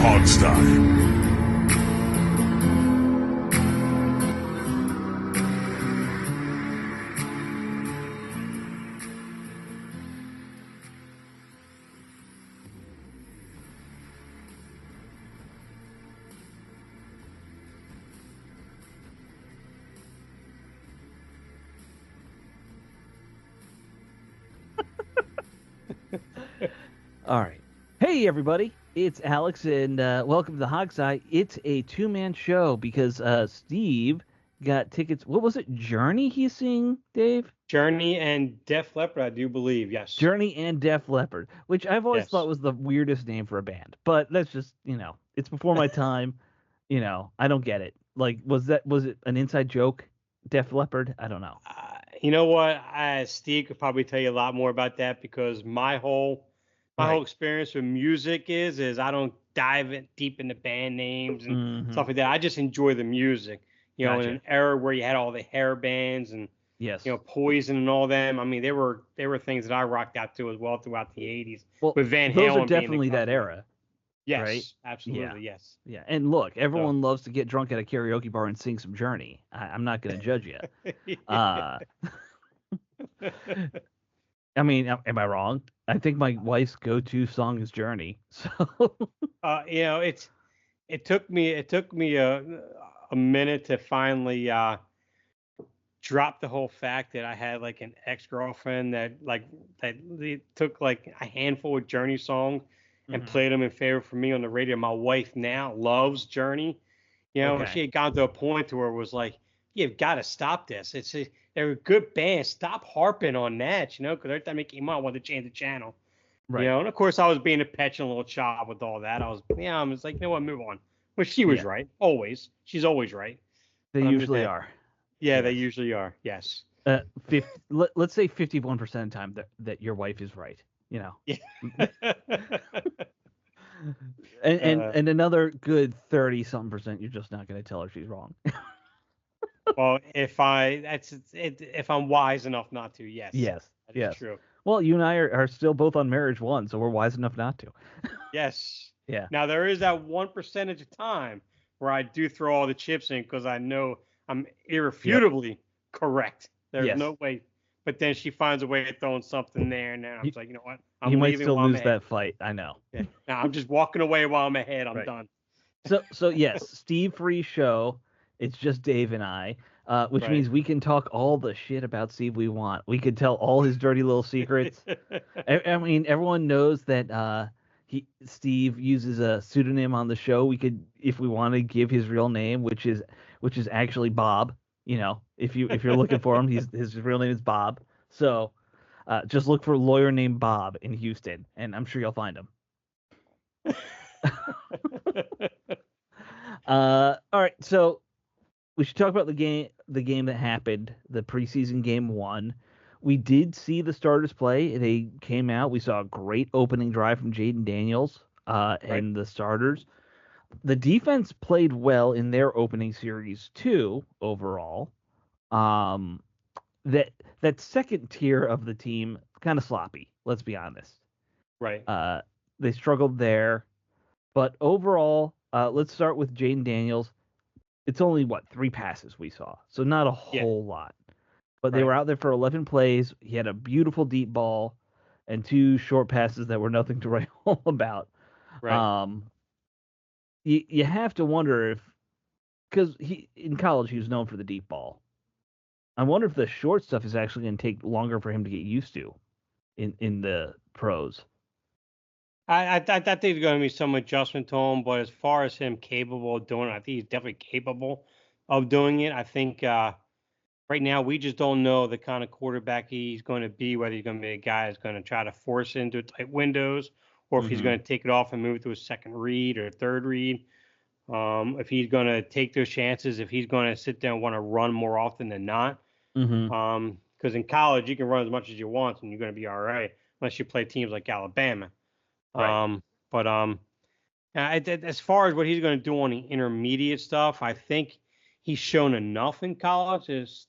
Hogstye. All right. Hey, everybody. It's Alex, and welcome to the Hogseye. It's a two-man show because Steve got tickets. What was it? Journey he's seeing, Dave? Journey and Def Leppard, I do believe. Yes. Journey and Def Leppard, which I've always thought Yes. was the weirdest name for a band. But that's just, it's before my time. I don't get it. Like, was it an inside joke? Def Leppard? I don't know. You know what? Steve could probably tell you a lot more about that because my whole experience with music is I don't dive deep into band names and Hmm. stuff like that. I just enjoy the music. In Gotcha. an era where you had all the hair bands and Yes. Poison and all them. I mean, they were things that I rocked out to as well throughout the 80s. Well, With Van those are Halen being the definitely that company. era. Yes, right? absolutely, yes. Yeah, and look, So. everyone loves to get drunk at a karaoke bar and sing some Journey. I'm not going to judge you. Uh, I mean, am I wrong? I think my wife's go-to song is Journey. So, it took me a minute to finally drop the whole fact that I had like an ex-girlfriend that took like a handful of Journey songs and Mhm. played them in favor for me on the radio. My wife now loves Journey. She Okay. had gotten to a point to where it was like, you've got to stop this. They're a good band. Stop harping on that, because every time it came on, I wanted to change the channel. Right. And of course I was being a petulant little child with all that. I was like, you know what, move on. But she was Yeah, right. Always. She's always right. they But I'm just usually saying, are. yeah, they Yes. usually are. Yes. Let's say 51% of the time that your wife is right. Yeah. And another good 30 something percent, you're just not going to tell her she's wrong. Well, if I'm wise enough not to, yes. Yes. That is Yes. true. Well, you and I are still both on marriage one, so we're wise enough not to. Yes. Yeah. Now there is that 1% of time where I do throw all the chips in because I know I'm irrefutably correct. There's Yes. no way. But then she finds a way of throwing something there, and then I'm You, just like, you know what? you I'm might leaving still while I'm lose ahead. that fight. I know. Yeah. Now I'm just walking away while I'm ahead. I'm Right. done. So yes, Steve Free show. It's just Dave and I, which Right. means we can talk all the shit about Steve we want. We could tell all his dirty little secrets. I mean, everyone knows that Steve uses a pseudonym on the show. We could, if we want to, give his real name, which is actually Bob. If you're looking for him, his real name is Bob. So just look for a lawyer named Bob in Houston, and I'm sure you'll find him. All right, so we should talk about the game that happened, the preseason game one. We did see the starters play. They came out. We saw a great opening drive from Jaden Daniels Right. and the starters. The defense played well in their opening series too, overall. Um, that that second tier of the team kind of sloppy. Let's be honest. Right. Uh, they struggled there, but overall, let's start with Jaden Daniels. It's only what 3 passes we saw, so not a Yeah. whole lot. But they Right. were out there for 11 plays. He had a beautiful deep ball and 2 short passes that were nothing to write home about. Right. Um, you have to wonder if because he in college he was known for the deep ball. I wonder if the short stuff is actually going to take longer for him to get used to in the pros. I think there's going to be some adjustment to him, but as far as him capable of doing it, I think he's definitely capable of doing it. I think right now we just don't know the kind of quarterback he's going to be, whether he's going to be a guy that's going to try to force into tight windows, or if he's Mm-hmm. going to take it off and move to a second read or a third read. If he's going to take those chances, if he's going to sit there and want to run more often than not. Mm-hmm. Because in college you can run as much as you want and you're going to be all right, unless you play teams like Alabama. Right. But as far as what he's going to do on the intermediate stuff, I think he's shown enough in college as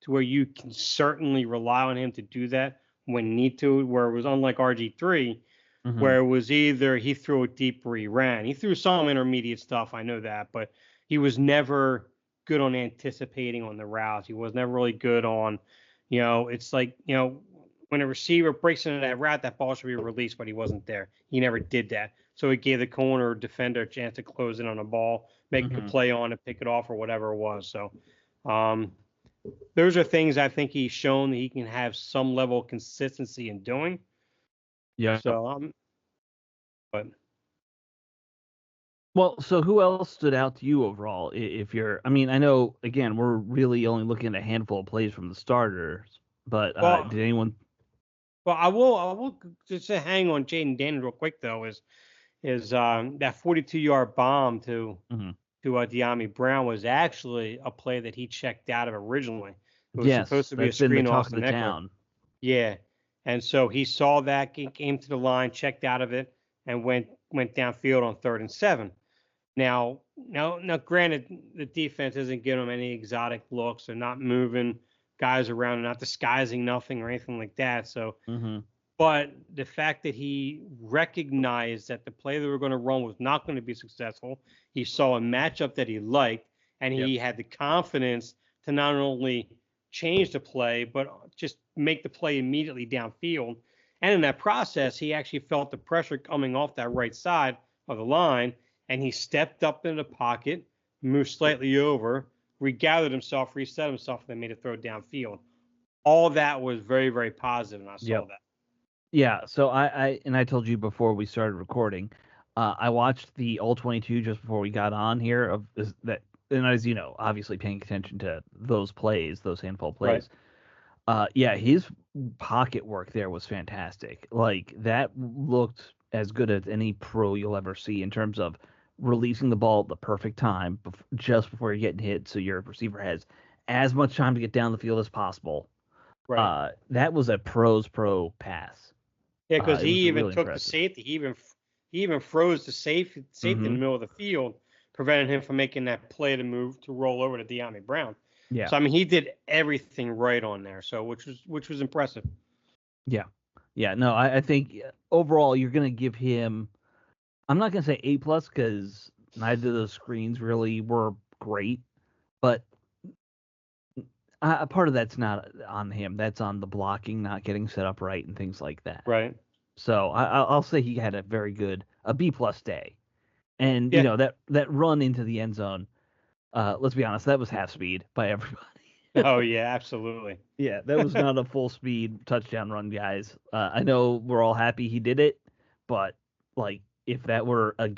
to where you can certainly rely on him to do that when need to. Where it was unlike RG3, where it was either he threw it deep or he ran. He threw some intermediate stuff, I know that, but he was never good on anticipating on the routes. He was never really good on, it's like, when a receiver breaks into that route, that ball should be released, but he wasn't there. He never did that. So it gave the corner or defender a chance to close in on a ball, make a play on it, pick it off, or whatever it was. So those are things I think he's shown that he can have some level of consistency in doing. Yeah. So, but. Well, so who else stood out to you overall? I mean, I know, again, we're really only looking at a handful of plays from the starters, but did anyone? Well, I will just hang on Jaden Daniels real quick though. Is that 42-yard bomb to Dyami Brown was actually a play that he checked out of originally. It was supposed to be a screen off the town. Yeah, and so he saw that, came to the line, checked out of it, and went downfield on 3rd and 7. Now, granted, the defense isn't giving them any exotic looks. They're not moving guys around, not disguising nothing or anything like that. So, but the fact that he recognized that the play they were going to run was not going to be successful, he saw a matchup that he liked, and he had the confidence to not only change the play, but just make the play immediately downfield. And in that process, he actually felt the pressure coming off that right side of the line, and he stepped up in the pocket, moved slightly over, regathered himself, reset himself, and then made a throw downfield. All that was very, very positive, and I saw that. Yeah, so I told you before we started recording, I watched the All-22 just before we got on here and as you know, obviously paying attention to those plays, those handful of plays. Right. Yeah, his pocket work there was fantastic. Like, that looked as good as any pro you'll ever see in terms of releasing the ball at the perfect time, just before you're getting hit, so your receiver has as much time to get down the field as possible. Right. That was a pro's pro pass. Yeah, because he even took the safety. He even froze the safety in the middle of the field, preventing him from making that play to roll over to Dyami Brown. Yeah. So I mean, he did everything right on there. So which was impressive. Yeah. Yeah. No, I think overall you're gonna give him. I'm not gonna say A+ because neither of those screens really were great, but part of that's not on him. That's on the blocking, not getting set up right, and things like that. Right. So I'll say he had a B+ day, and that run into the end zone. Let's be honest, that was half speed by everybody. Oh yeah, absolutely. Yeah, that was not a full speed touchdown run, guys. I know we're all happy he did it, but like, if that were a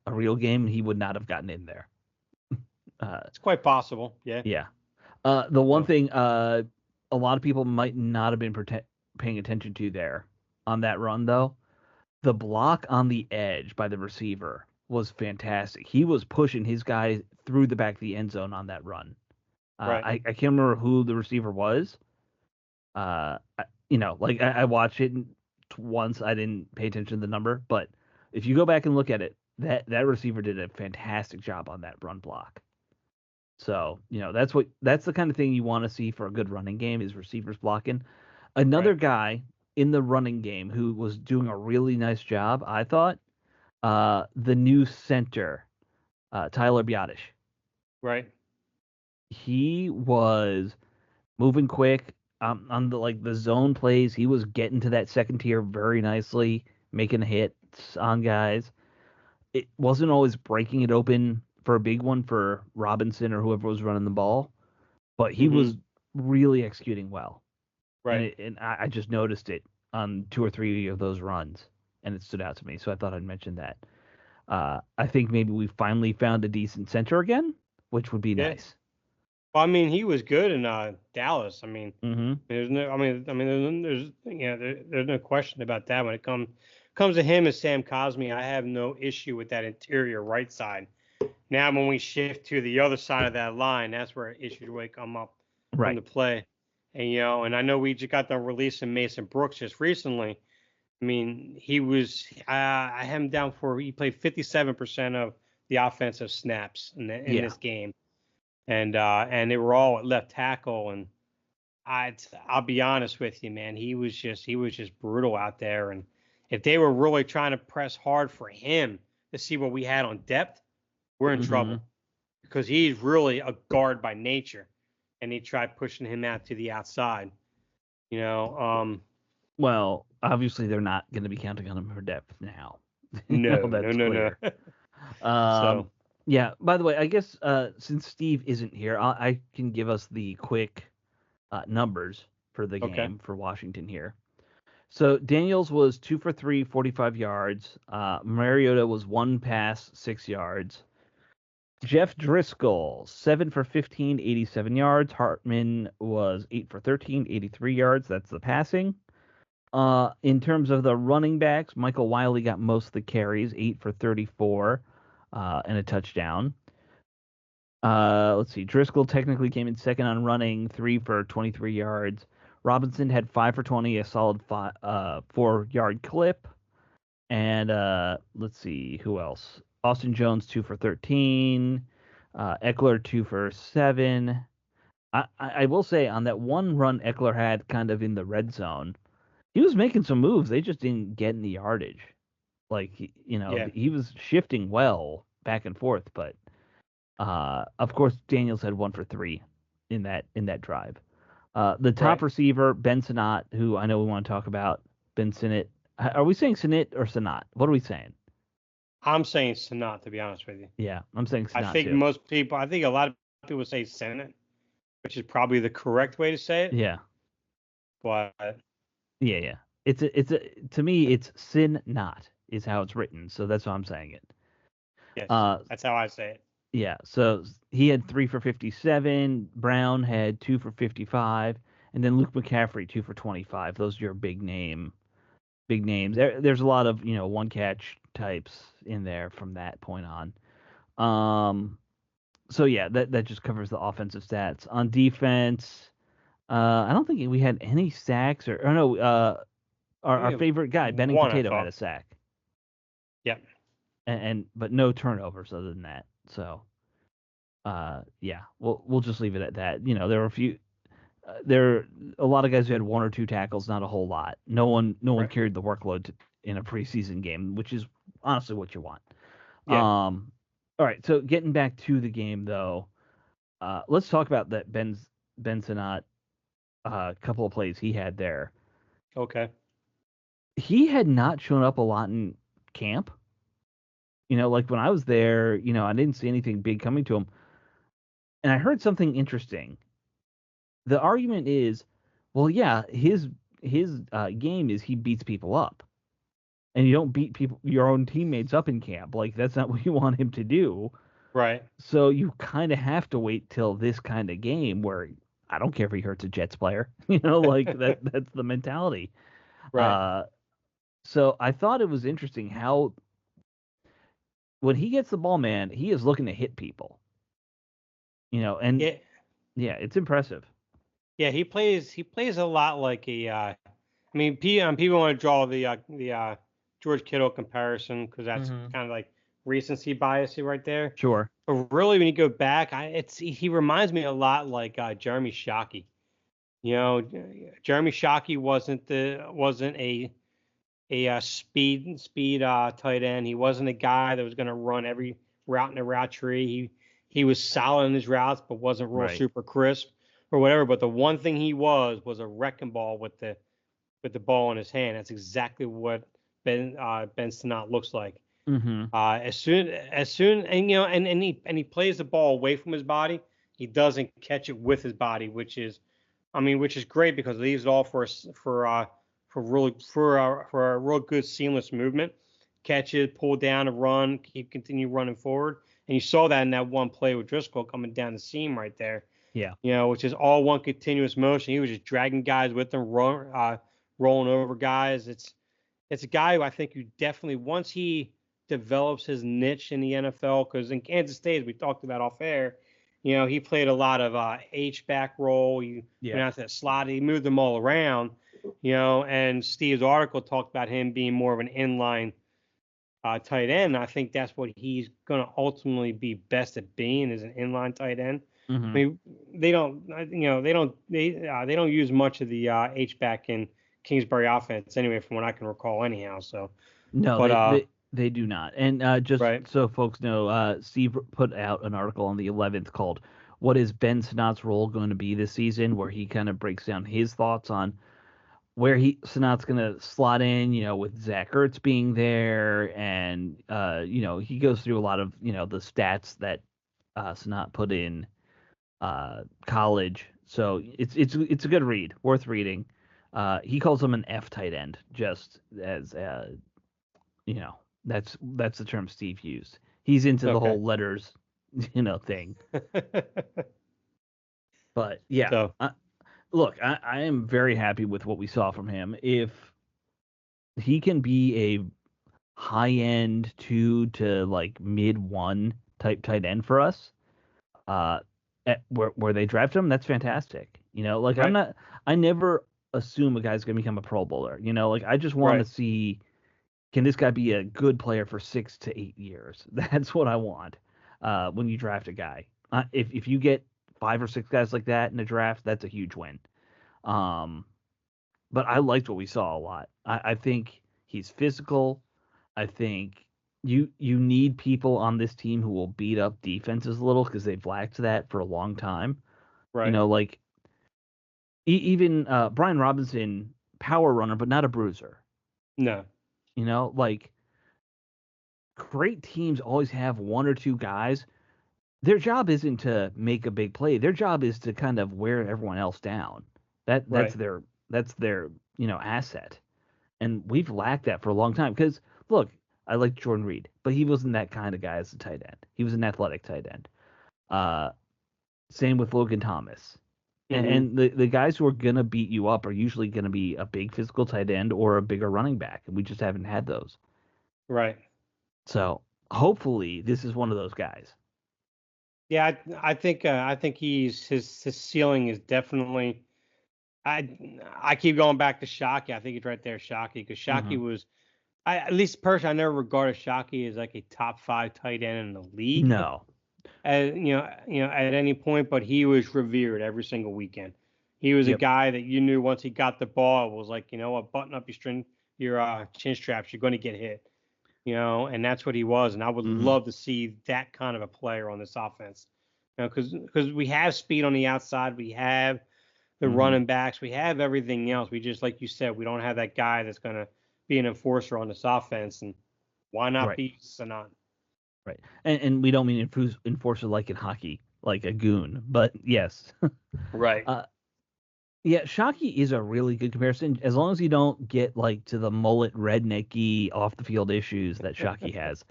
real game, he would not have gotten in there. It's quite possible. Yeah. Yeah. The one thing a lot of people might not have been paying attention to there on that run, though, the block on the edge by the receiver was fantastic. He was pushing his guy through the back of the end zone on that run. I can't remember who the receiver was. I watched it once. I didn't pay attention to the number, but if you go back and look at it, that receiver did a fantastic job on that run block. So, that's the kind of thing you want to see for a good running game, is receivers blocking. Another guy in the running game who was doing a really nice job, I thought, the new center, Tyler Biadasz. Right. He was moving quick on the zone plays. He was getting to that second tier very nicely, making hits on guys. It wasn't always breaking it open for a big one for Robinson or whoever was running the ball, but he was really executing well. Right. And I just noticed it on 2 or 3 of those runs, and it stood out to me. So I thought I'd mention that. I think maybe we finally found a decent center again, which would be nice. Well, I mean, he was good in Dallas. I mean, there's no question about that. When it comes to him as Sam Cosmi, I have no issue with that interior right side. Now, when we shift to the other side of that line, that's where issues really come up from the play. And and I know we just got done releasing Mason Brooks just recently. I mean, he was I had him down for, he played 57% of the offensive snaps in this game. And they were all at left tackle, and I'll be honest with you, man, he was just brutal out there, and If they were really trying to press hard for him to see what we had on depth, we're in trouble because he's really a guard by nature, and they tried pushing him out to the outside. Well, obviously they're not going to be counting on him for depth now. No, That's clear. So yeah. By the way, I guess since Steve isn't here, I can give us the quick numbers for the game for Washington here. So Daniels was 2 for 3, 45 yards. Mariota was 1 pass, 6 yards. Jeff Driscoll, 7 for 15, 87 yards. Hartman was 8 for 13, 83 yards. That's the passing. In terms of the running backs, Michael Wiley got most of the carries, 8 for 34, and a touchdown. Let's see. Driscoll technically came in second on running, 3 for 23 yards. Robinson had 5 for 20, a solid 4-yard clip. And let's see, who else? Austin Jones, 2 for 13. Eckler, 2 for 7. I will say on that one run Eckler had kind of in the red zone, he was making some moves. They just didn't get in the yardage. Like, he was shifting well back and forth. But, of course, Daniels had 1 for 3 in that drive. The top receiver, Ben Sinnott, who I know we want to talk about. Ben Sinnott. Are we saying Sinnott or Sinnott? What are we saying? I'm saying Sinnott, to be honest with you. Yeah, I'm saying Sinnott, I think too. I think a lot of people say Sinnott, which is probably the correct way to say it. Yeah. But yeah. To me, it's Sinnott is how it's written, so that's how I'm saying it. Yes, that's how I say it. Yeah, so he had 3 for 57. Brown had 2 for 55, and then Luke McCaffrey 2 for 25. Those are your big names. There's a lot of one catch types in there from that point on. So yeah, that just covers the offensive stats. On defense, I don't think we had any sacks or no. Our favorite guy, Benny Potato, had a sack. Yep. But no turnovers other than that. So, yeah, we'll just leave it at that. There were a few. There are a lot of guys who had 1 or 2 tackles, not a whole lot. No one carried the workload in a preseason game, which is honestly what you want. Yeah. All right, so getting back to the game though, let's talk about that Ben Sinnott couple of plays he had there. Okay. He had not shown up a lot in camp. Like when I was there, I didn't see anything big coming to him. And I heard something interesting. The argument is, well, yeah, his game is he beats people up, and you don't beat your own teammates up in camp. Like that's not what you want him to do. Right. So you kind of have to wait till this kind of game where I don't care if he hurts a Jets player. Like that's the mentality. Right. So I thought it was interesting how when he gets the ball, man, he is looking to hit people. And yeah, it's impressive. Yeah, he plays a lot like a. I mean, people want to draw the George Kittle comparison because that's kind of like recency bias right there. Sure. But really, when you go back, he reminds me a lot like Jeremy Shockey. Jeremy Shockey wasn't a speed tight end. He wasn't a guy that was going to run every route in a route tree. He was solid in his routes, but wasn't real super crisp or whatever. But the one thing he was a wrecking ball with the ball in his hand. That's exactly what Ben Sinnott looks like. Mm-hmm. As soon and he plays the ball away from his body. He doesn't catch it with his body, which is great because it leaves it all for a real good seamless movement. Catch it, pull down, and run, continue running forward. And you saw that in that one play with Driscoll coming down the seam right there. Yeah. Which is all one continuous motion. He was just dragging guys with him, rolling over guys. It's a guy who I think you definitely, once he develops his niche in the NFL, because in Kansas State, as we talked about off air, he played a lot of H-back role. He went out to that slot. He moved them all around, and Steve's article talked about him being more of an inline tight end. I think that's what he's going to ultimately be best at being, is an inline tight end. Mm-hmm. I mean, they don't use much of the H-back in Kingsbury offense anyway, from what I can recall, anyhow. So, No, but they do not. And just right, so folks know, Steve put out an article on the 11th called "What is Ben Sinat's role going to be this season?" where he kind of breaks down his thoughts on where Sinat's going to slot in, with Zach Ertz being there, and he goes through a lot of the stats that Sinat put in college. So it's a good read, worth reading. He calls him an F tight end, just as you know, that's the term Steve used. He's into the okay. whole letters, thing. But yeah, So look, I am very happy with what we saw from him. If he can be a high end 2 to like mid 1 type tight end for us, uh, where they draft him, that's fantastic. Like right, I never assume a guy's gonna become a Pro Bowler. Like I just want to right, see, can this guy be a good player for 6 to 8 years? That's what I want. When you draft a guy, if you get 5 or 6 guys like that in a draft, that's a huge win. Um, but I liked what we saw a lot. I think he's physical. I think you need people on this team who will beat up defenses a little because they've lacked that for a long time. right. Like even Brian Robinson, power runner, but not a bruiser. No, Like great teams always have 1 or 2 guys. Their job isn't to make a big play. Their job is to kind of wear everyone else down. That's right, their asset. And we've lacked that for a long time. Because look, I like Jordan Reed, but he wasn't that kind of guy as a tight end. He was an athletic tight end. Uh, Same with Logan Thomas. And, hmm, and the guys who are gonna beat you up are usually gonna be a big physical tight end or a bigger running back, and we just haven't had those. right. So hopefully this is one of those guys. Yeah, I think his ceiling is definitely. I keep going back to Shockey. I think it's right there, Shockey, because Hmm. Shockey was. At least personally, I never regarded Shockey as like a top 5 tight end in the league. No. At any point, but he was revered every single weekend. He was a Yep. guy that you knew once he got the ball, it was like, what, button up your chin straps, you're going to get hit, and that's what he was. And I would Hmm. love to see that kind of a player on this offense, because we have speed on the outside, we have the Hmm. running backs, we have everything else. We just, like you said, we don't have that guy that's going to be an enforcer on this offense, and why not Right. be Sanat? Right. And we don't mean enforcer like in hockey, like a goon, but yes. Right. uh, Yeah, Shockey is a really good comparison as long as you don't get like to the mullet rednecky off the field issues that Shockey has.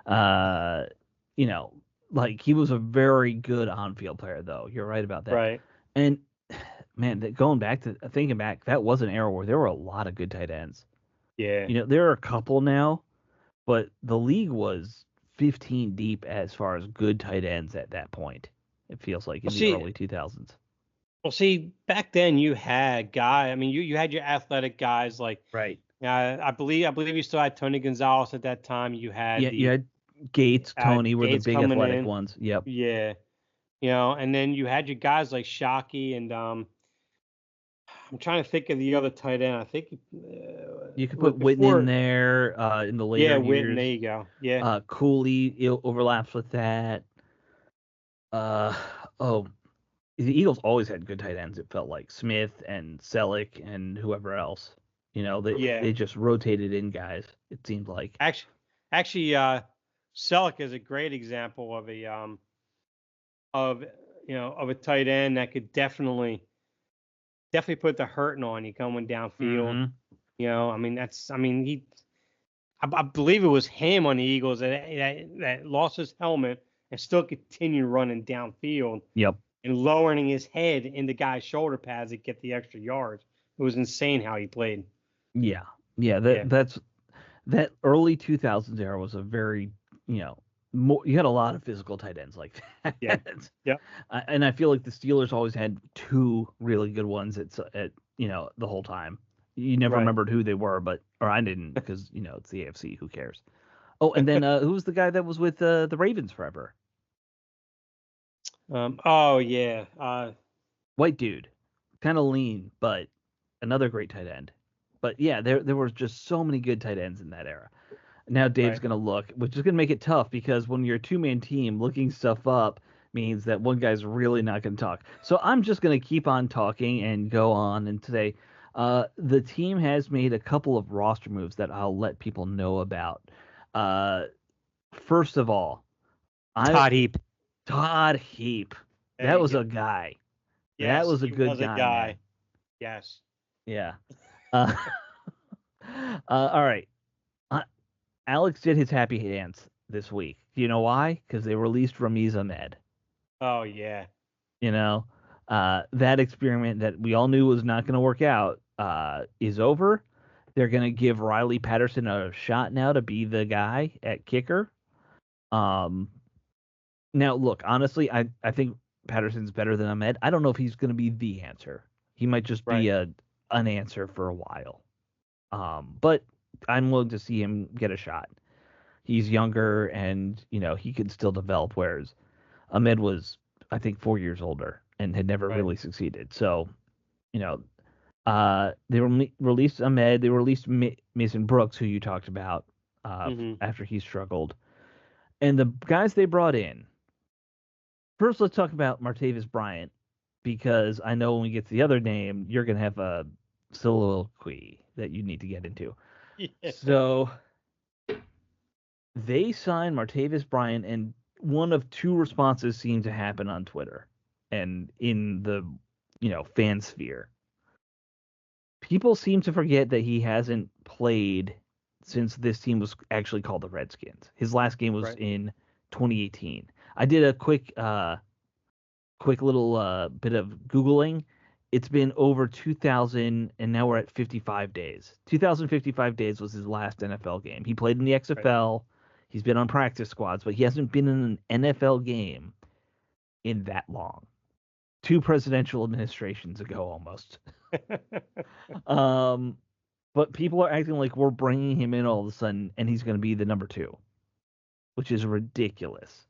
Uh, you know, like he was a very good on field player though. You're right about that. Right. And man, going back to thinking back, that was an era where there were a lot of good tight ends. Yeah. There are a couple now, but the league was 15 deep as far as good tight ends at that point. It feels like Well, in the see, early 2000s. back then you had I mean, you had your athletic guys like, Right. I believe you still had Tony Gonzalez at that time. You had Yeah, you had Gates, Tony were the Gates big coming athletic in. ones. Yep. Yeah. And then you had your guys like Shockey and I'm trying to think of the other tight end. I think You could put with Witten in before, there in the later yeah, Witten. There years. you go. Yeah. Cooley overlaps with that. Uh, oh, the Eagles always had good tight ends. It felt like Smith and Selleck and whoever else. Yeah. They just rotated in guys. It seemed like. Actually, Selleck is a great example of of a tight end that could definitely put the hurting on you coming downfield. Hmm. I mean, I believe it was him on the Eagles that lost his helmet and still continued running downfield Yep. and lowering his head in the guy's shoulder pads to get the extra yards. It was insane how he played. Yeah. Yeah. Yeah, That early 2000s era was a very, more, you had a lot of physical tight ends like that. yeah, yeah. And I feel like the Steelers always had 2 really good ones at the whole time. You never Right. remembered who they were, or I didn't because it's the AFC. Who cares? Oh, and then who was the guy that was with the Ravens forever? Oh yeah. White dude, kind of lean, but another great tight end. But yeah, there was just so many good tight ends in that era. Now Dave's Right. going to look, which is going to make it tough because when you're a two-man team, looking stuff up means that one guy's really not going to talk. So I'm just going to keep on talking and go on and say the team has made a couple of roster moves that I'll let people know about. Uh, First of all, I Todd Heap. Todd Heap. There That you was go. a guy. That Yes, was a he good was a guy, man. guy. Yes. Yeah. Uh, all right. Uh, Alex did his happy dance this week. Do you know why? Because they released Ramiz Ahmed. Oh yeah. You know, that experiment that we all knew was not going to work out is over. They're going to give Riley Patterson a shot now to be the guy at kicker. Um, Now, look, honestly, I think Patterson's better than Ahmed. I don't know if he's going to be the answer. He might just be Right. an answer for a while. But I'm willing to see him get a shot. He's younger, and he can still develop. Whereas Ahmed was, I think, 4 years older and had never Right. really succeeded. So, you know, they released Ahmed. They released Mason Brooks, who you talked about, Hmm. after he struggled. And the guys they brought in. First, let's talk about Martavis Bryant, because I know when we get to the other name, you're gonna have a soliloquy that you need to get into. Yeah. So they signed Martavis Bryant, and one of two responses seemed to happen on Twitter and in the fan sphere. People seem to forget that he hasn't played since this team was actually called the Redskins. His last game was Right. in 2018. I did a quick little bit of Googling. It's been over 2,000, and now we're at 55 days. 2,055 days was his last NFL game. He played in the Right. XFL. He's been on practice squads, but he hasn't been in an NFL game in that long. Two presidential administrations ago, almost. Um, but people are acting like we're bringing him in all of a sudden, and he's going to be the number two, which is ridiculous.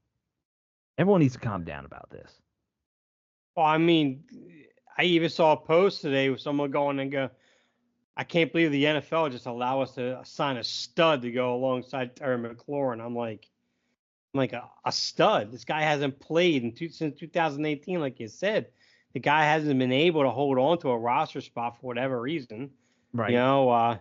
Everyone needs to calm down about this. Well, I mean, I even saw a post today with someone going and go, I can't believe the NFL just allow us to sign a stud to go alongside Terry McLaurin. I'm like a stud. This guy hasn't played since 2018, like you said. The guy hasn't been able to hold on to a roster spot for whatever reason. You Right. know,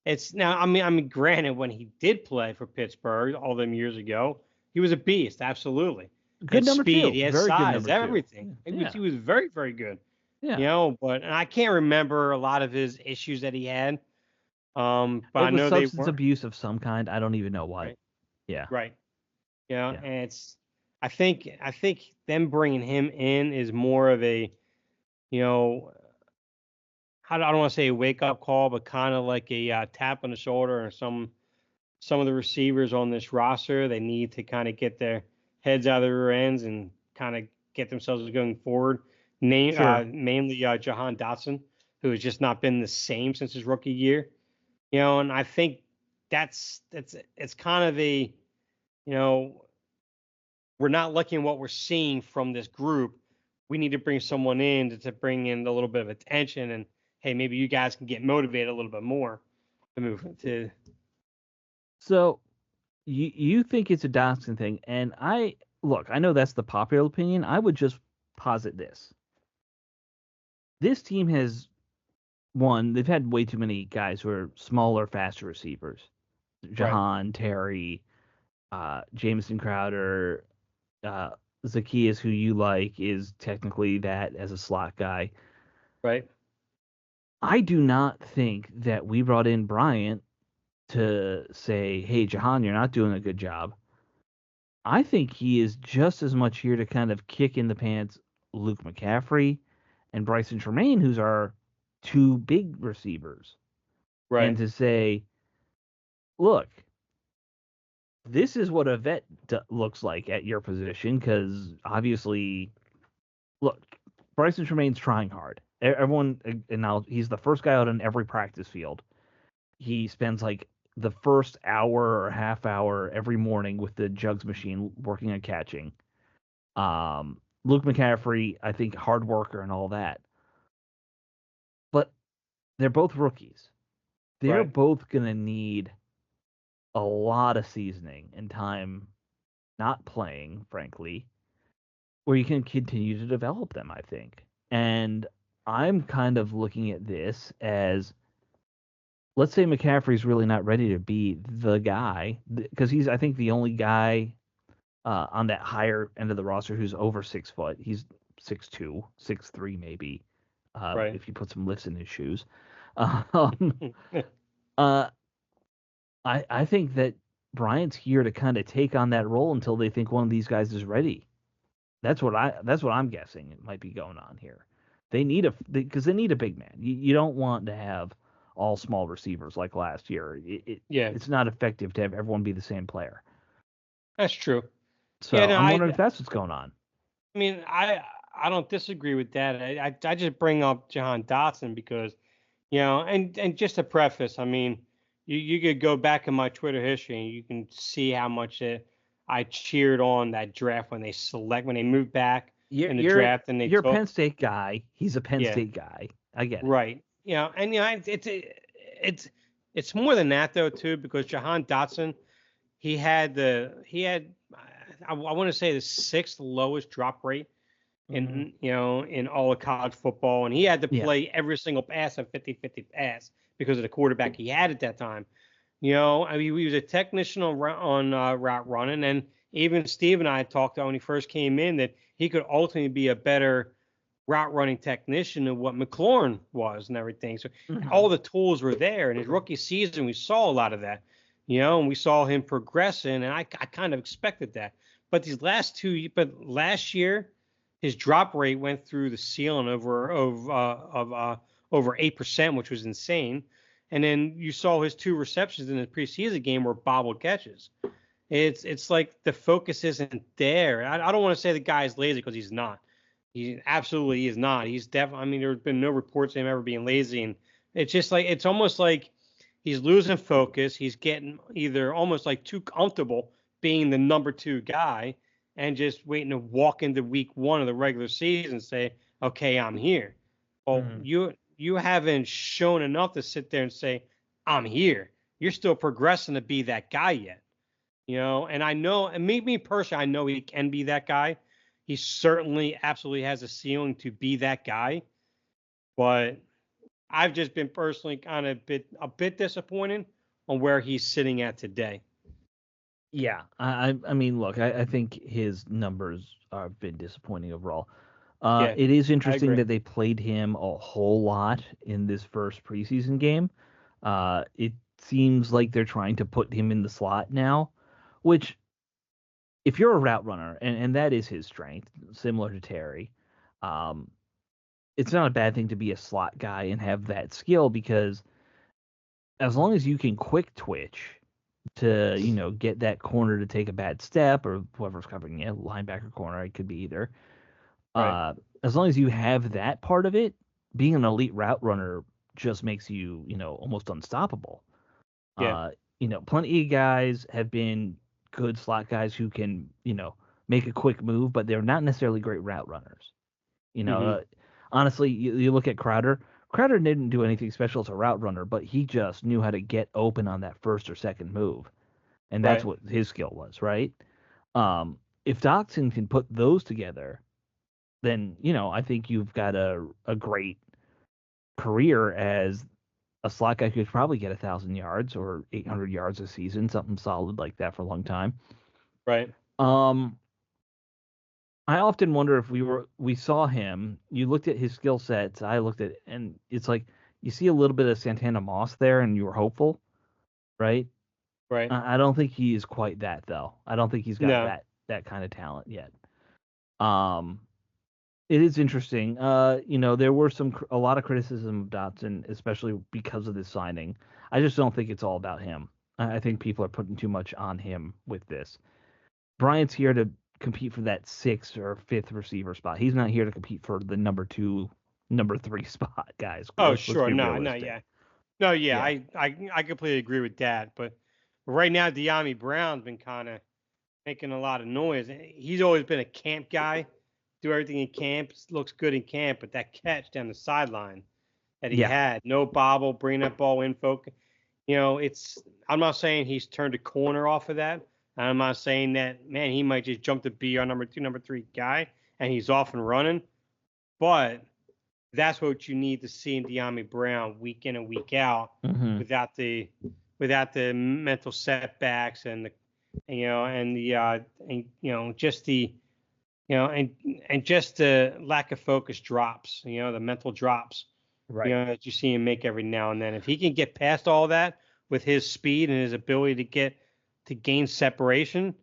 it's now. I mean, granted, when he did play for Pittsburgh all them years ago, he was a beast. Absolutely, he Good had number speed, two. he had Very good size, number two. everything. He was Yeah. he was very very good. Yeah. You know, but and I can't remember a lot of his issues that he had. But It I was know they substance weren't abuse of some kind. I don't even know what. right. Yeah. Right. You know, Yeah. and I think them bringing him in is more of a, you know, I don't want to say a wake up call, but kind of like a tap on the shoulder. Or some of the receivers on this roster, they need to kind of get their heads out of their ends and kind of get themselves going forward. Sure. Mainly Jahan Dotson, who has just not been the same since his rookie year. You know, and I think that's it's kind of a, you know, we're not liking what we're seeing from this group. We need to bring someone in to bring in a little bit of attention, and hey, maybe you guys can get motivated a little bit more to move to. So you think it's a Dotson thing, and I look. I know that's the popular opinion. I would just posit this. This team has one. They've had way too many guys who are smaller, faster receivers. Right. Jahan, Terry, Jameson Crowder, uh, Zacchaeus, who you like, is technically that as a slot guy. Right. I do not think that we brought in Bryant to say, hey, Jahan, you're not doing a good job. I think he is just as much here to kind of kick in the pants Luke McCaffrey and Bryson Tremaine, who's our two big receivers, and Right. to say, look, this is what a vet looks like at your position, because obviously, look, Bryson Tremaine's trying hard. Everyone, and now he's the first guy out on every practice field. He spends like the first hour or half hour every morning with the jugs machine working on catching. Luke McCaffrey, I think, hard worker and all that. But they're both rookies. they're both going to need a lot of seasoning and time not playing, frankly, where you can continue to develop them, I think. And I'm kind of looking at this as, let's say McCaffrey's really not ready to be the guy, because he's, I think, the only guy on that higher end of the roster who's over 6 foot. He's 6'2", 6'3", maybe, if you put some lifts in his shoes. Um, I think that Bryant's here to kind of take on that role until they think one of these guys is ready. That's what I'm guessing it might be going on here. They need because they need a big man. You don't want to have all small receivers like last year. It's not effective to have everyone be the same player. That's true. So yeah, no, I'm wondering if that's what's going on. I mean, I don't disagree with that. I just bring up Jahan Dotson because, and just to preface, I mean, you could go back in my Twitter history and you can see how much I cheered on that draft when they moved back in the draft and you're a Penn State guy. He's a Penn State guy. I get it. Right. And it's more than that though too, because Jahan Dotson, he had I want to say the 6th lowest drop rate in in all of college football, and he had to play every single pass a 50-50 pass because of the quarterback he had at that time. I mean, he was a technician on route running, and even Steve and I talked about when he first came in that he could ultimately be a better route running technician than what McLaurin was and everything. So all the tools were there. In his rookie season, we saw a lot of that, and we saw him progressing, and I kind of expected that. But last year, his drop rate went through the ceiling over 8%, which was insane. And then you saw his 2 receptions in the preseason game were bobbled catches. It's like the focus isn't there. I don't want to say the guy is lazy because he's not. He absolutely is not. He's definitely. I mean, there's been no reports of him ever being lazy, and it's just like it's almost like he's losing focus. He's getting either almost like too comfortable being the number 2 guy and just waiting to walk into week 1 of the regular season and say, okay, I'm here. Well, you haven't shown enough to sit there and say, I'm here. You're still progressing to be that guy yet. And I know, and me personally, I know he can be that guy. He certainly absolutely has a ceiling to be that guy. But I've just been personally kind of a bit disappointed on where he's sitting at today. Yeah, I mean, look, I think his numbers have been disappointing overall. It is interesting that they played him a whole lot in this first preseason game. It seems like they're trying to put him in the slot now, which, if you're a route runner, and that is his strength, similar to Terry, it's not a bad thing to be a slot guy and have that skill, because as long as you can quick twitch to, get that corner to take a bad step, or whoever's covering you, linebacker, corner, it could be either. As long as you have that part of it, being an elite route runner just makes you, almost unstoppable. Plenty of guys have been good slot guys who can, make a quick move, but they're not necessarily great route runners. Honestly, you look at Crowder. Crowder didn't do anything special as a route runner, but he just knew how to get open on that first or second move. And that's what his skill was, right? If Dotson can put those together, then, I think you've got a great career as a slot guy who could probably get 1,000 yards or 800 yards a season, something solid like that for a long time. Right. I often wonder if we saw him, you looked at his skill sets, I looked at, and it's like you see a little bit of Santana Moss there and you were hopeful, right? Right. I don't think he is quite that, though. I don't think he's got that kind of talent yet. It is interesting. There were a lot of criticism of Dotson, especially because of this signing. I just don't think it's all about him. I think people are putting too much on him with this. Bryant's here to compete for that 6th or 5th receiver spot. He's not here to compete for the number 2, number 3 spot, guys. Sure. No, yeah. I completely agree with that. But right now, Dyami Brown's been kind of making a lot of noise. He's always been a camp guy. Do everything in camp, looks good in camp, but that catch down the sideline that he had, no bobble, bring that ball in, focus. I'm not saying he's turned a corner off of that. I'm not saying that, man, he might just jump to be our number 2, number 3 guy and he's off and running. But that's what you need to see in De'Ami Brown week in and week out, without the mental setbacks and the just the and just the lack of focus drops, the mental drops, Right. that you see him make every now and then. If he can get past all that with his speed and his ability to gain separation,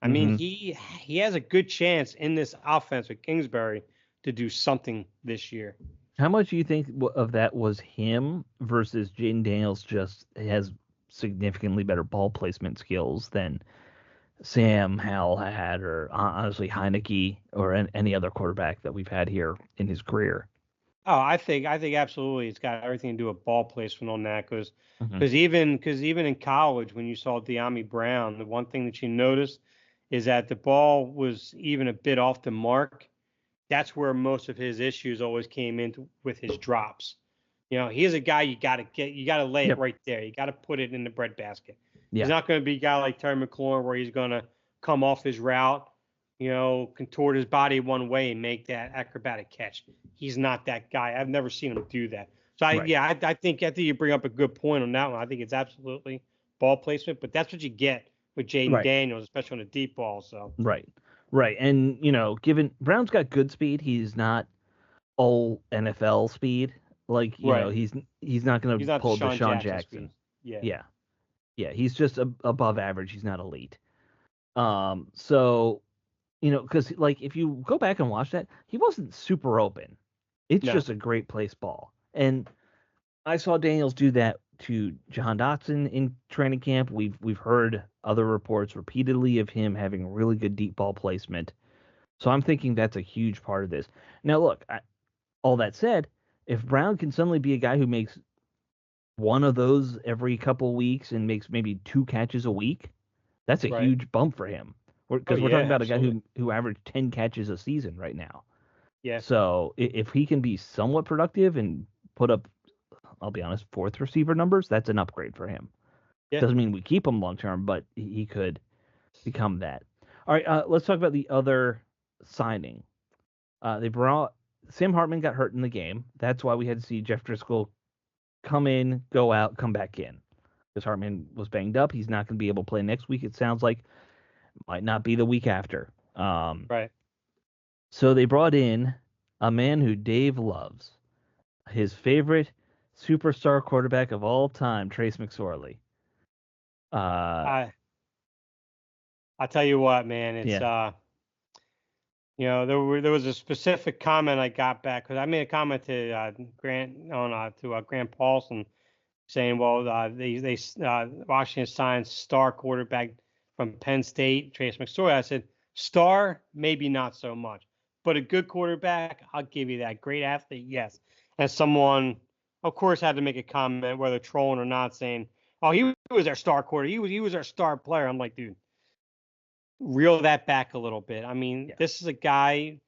I mean, he has a good chance in this offense with Kingsbury to do something this year. How much do you think of that was him versus Jaden Daniels just has significantly better ball placement skills than Sam Howell had, or honestly Heineke, or any other quarterback that we've had here in his career? Oh, I think absolutely it's got everything to do with ball placement on that, because even in college, when you saw De'Ami Brown, the one thing that you noticed is that the ball was even a bit off the mark. That's where most of his issues always came in with his drops. He's a guy you got to lay it right there. You got to put it in the breadbasket. He's not going to be a guy like Terry McLaurin where he's going to come off his route, contort his body one way and make that acrobatic catch. He's not that guy. I've never seen him do that. So I think you bring up a good point on that one. I think it's absolutely ball placement, but that's what you get with Jaden Daniels, especially on a deep ball. So Right. And, given Brown's got good speed, he's not all NFL speed. Like, he's not going to pull the Deshaun Jackson. Yeah. He's just above average. He's not elite. So, because like if you go back and watch that, he wasn't super open. It's just a great place ball. And I saw Daniels do that to Jahan Dotson in training camp. We've heard other reports repeatedly of him having really good deep ball placement. So I'm thinking that's a huge part of this. Now, look, all that said, if Brown can suddenly be a guy who makes one of those every couple weeks and makes maybe 2 catches a week, that's a huge bump for him. Because we're talking about a guy who averaged 10 catches a season right now. Yeah. So if he can be somewhat productive and put up, I'll be honest, 4th receiver numbers, that's an upgrade for him. Yeah. Doesn't mean we keep him long term, but he could become that. All right, let's talk about the other signing. They brought Sam Hartman got hurt in the game. That's why we had to see Jeff Driscoll come in, go out, come back in. Because Hartman was banged up. He's not going to be able to play next week. It sounds like might not be the week after. Right. So they brought in a man who Dave loves, his favorite superstar quarterback of all time, Trace McSorley. I'll tell you what, man. It's there was a specific comment I got back because I made a comment to Grant Paulson saying, well, they Washington signed star quarterback from Penn State, Trace McSorley. I said, star, maybe not so much, but a good quarterback, I'll give you that. Great athlete, yes. And someone, of course, had to make a comment, whether trolling or not, saying, oh, he was our star quarterback. He was our star player. I'm like, dude, reel that back a little bit. I mean, this is a guy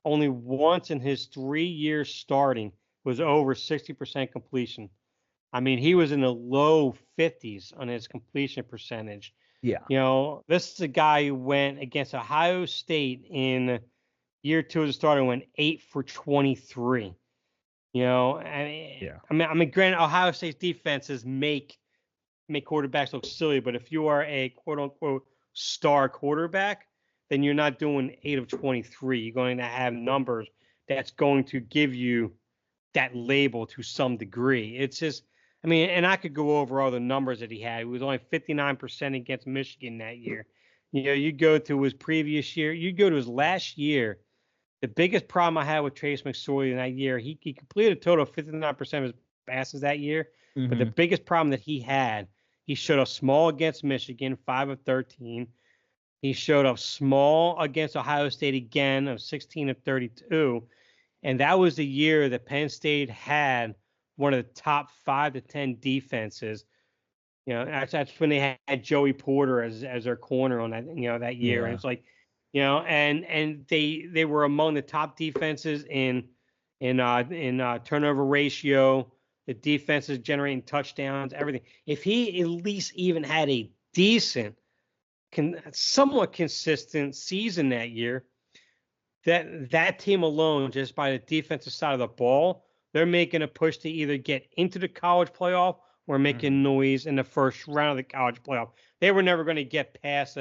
only once in his 3 years starting was over 60% completion. I mean, he was in the low 50s on his completion percentage. Yeah. This is a guy who went against Ohio State in year 2 as a starter, went 8 for 23. I mean, granted, Ohio State's defenses make quarterbacks look silly, but if you are a quote unquote star quarterback, then you're not doing 8 of 23. You're going to have numbers that's going to give you that label to some degree. It's just, I mean, and I could go over all the numbers that he had. He was only 59% against Michigan that year. You go to his previous year, you go to his last year. The biggest problem I had with Trace McSorley in that year, he completed a total of 59% of his passes that year. Mm-hmm. But the biggest problem that he had, he showed up small against Michigan, 5 of 13. He showed up small against Ohio State again of 16 of 32. And that was the year that Penn State had one of the top 5 to 10 defenses. That's when they had Joey Porter as their corner on that, that year. Yeah. And it's like, and they were among the top defenses in turnover ratio, The defense is generating touchdowns, everything. If he at least even had a decent, somewhat consistent season that year, that team alone, just by the defensive side of the ball, they're making a push to either get into the college playoff or making noise in the first round of the college playoff. They were never going to get past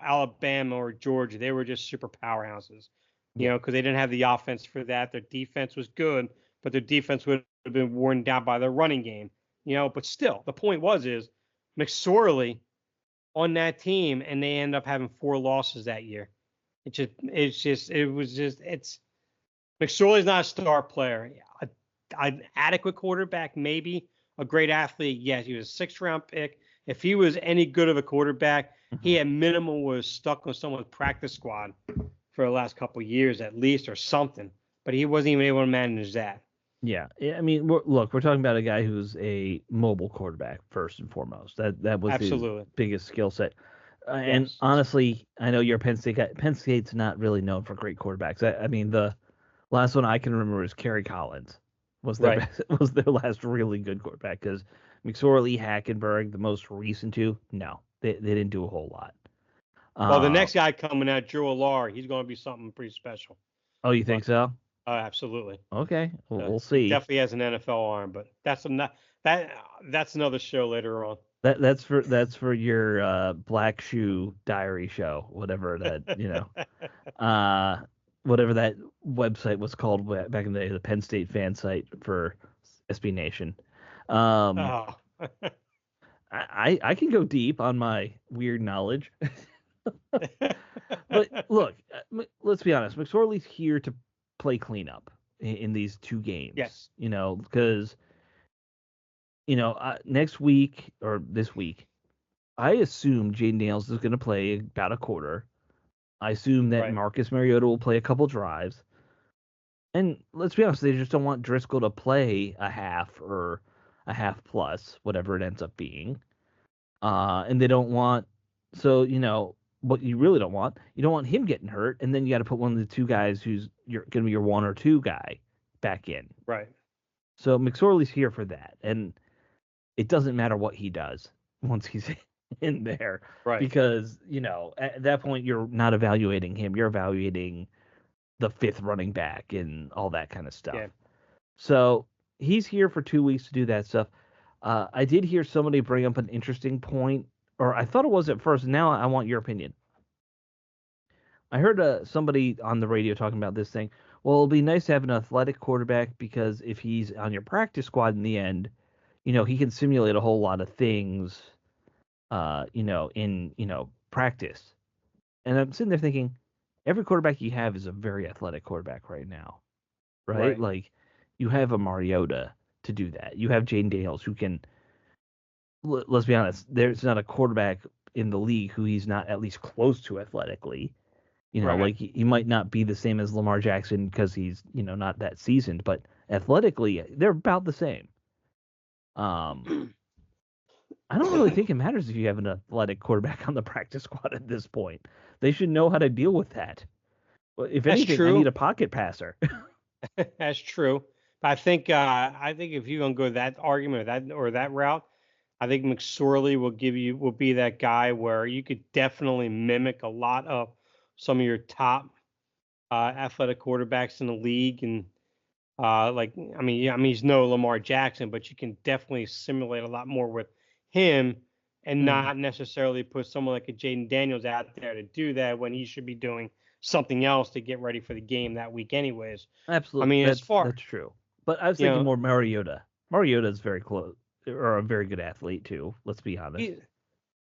Alabama or Georgia. They were just super powerhouses, because they didn't have the offense for that. Their defense was good, but their defense would have been worn down by their running game, But still, the point is McSorley on that team, and they end up having 4 losses that year. McSorley's not a star player. An adequate quarterback, maybe. A great athlete, yes. He was a 6th-round pick. If he was any good of a quarterback, he at minimum was stuck on someone's practice squad for the last couple of years at least, or something. But he wasn't even able to manage that. Yeah, I mean, we're talking about a guy who's a mobile quarterback first and foremost. That was Absolutely his biggest skill set. And honestly, I know you're a Penn State guy. Penn State's not really known for great quarterbacks. I mean, the last one I can remember is Kerry Collins was their was their last really good quarterback, because McSorley, Hackenberg, the most recent two, no, they didn't do a whole lot. Well, the next guy coming out, Joe Alar, he's going to be something pretty special. Oh, you think so? Absolutely. Okay, we'll see. He definitely has an NFL arm, but that's another show later on. That's for your Black Shoe Diary show, whatever that whatever that website was called back in the day, the Penn State fan site for SB Nation. I can go deep on my weird knowledge. But look, let's be honest. McSorley's here to play cleanup in these 2 games. Yes. Because next week or this week, I assume Jayden Daniels is going to play about a quarter. I assume that Marcus Mariota will play a couple drives. And let's be honest, they just don't want Driscoll to play a half or a half plus, whatever it ends up being. And they don't want, what you really don't want, you don't want him getting hurt, and then you got to put one of the 2 guys who's going to be your 1 or 2 guy back in. Right. So McSorley's here for that, and it doesn't matter what he does once he's in there, right? Because at that point you're not evaluating him; you're evaluating the 5th running back and all that kind of stuff. Yeah. So he's here for 2 weeks to do that stuff. I did hear somebody bring up an interesting point, or I thought it was at first. Now I want your opinion. I heard somebody on the radio talking about this thing. Well, it'll be nice to have an athletic quarterback, because if he's on your practice squad in the end, he can simulate a whole lot of things, in practice. And I'm sitting there thinking, every quarterback you have is a very athletic quarterback right now, right? Like, you have a Mariota to do that. You have Jayden Daniels, who can. Let's be honest, there's not a quarterback in the league who he's not at least close to athletically. Like he might not be the same as Lamar Jackson because he's, not that seasoned, but athletically they're about the same. I don't really think it matters if you have an athletic quarterback on the practice squad at this point. They should know how to deal with that. Well, if anything, I need a pocket passer. That's true. But I think if you're gonna go that argument or that route, I think McSorley will be that guy where you could definitely mimic a lot of some of your top athletic quarterbacks in the league, and he's no Lamar Jackson, but you can definitely simulate a lot more with him, and not necessarily put someone like a Jayden Daniels out there to do that when he should be doing something else to get ready for the game that week anyways. Absolutely. That's true. But I was thinking more Mariota. Mariota is very close, or a very good athlete too. Let's be honest.